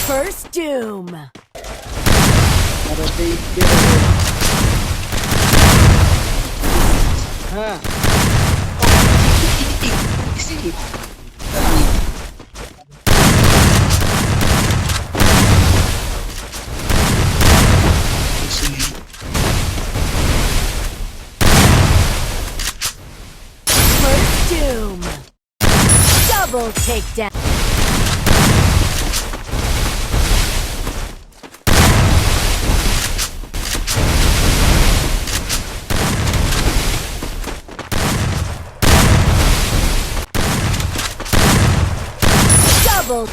First doom. First doom. Double takedown. Double.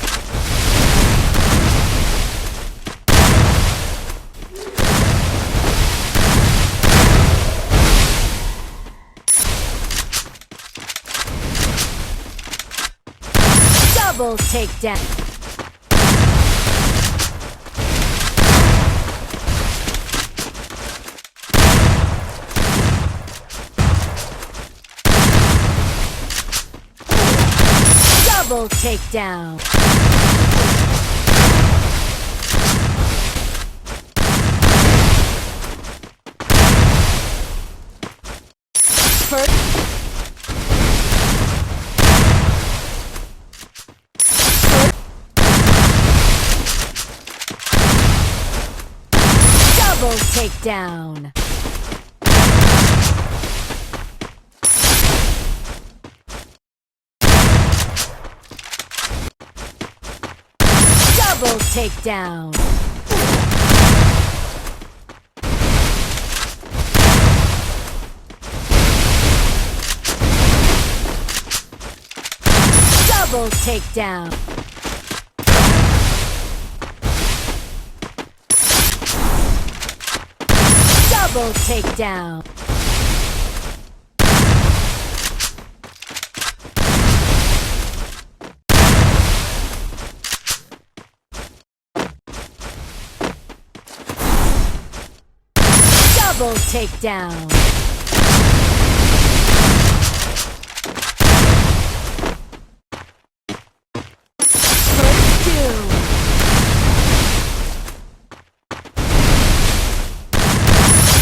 Double takedown. Double takedown. First. Double takedown. Double takedown. Double takedown. Double takedown. Double takedown. First doom.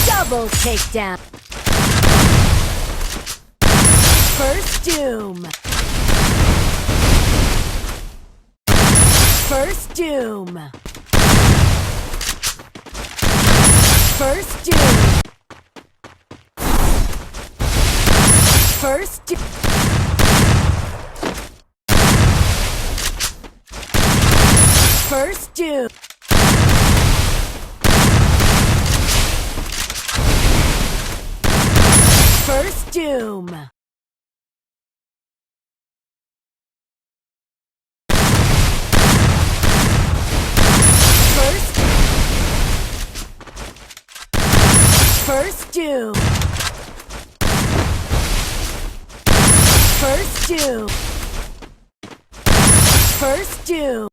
Double takedown. First doom. First doom. First doom. First doom. First doom. First doom. First doom. First doom. First doom.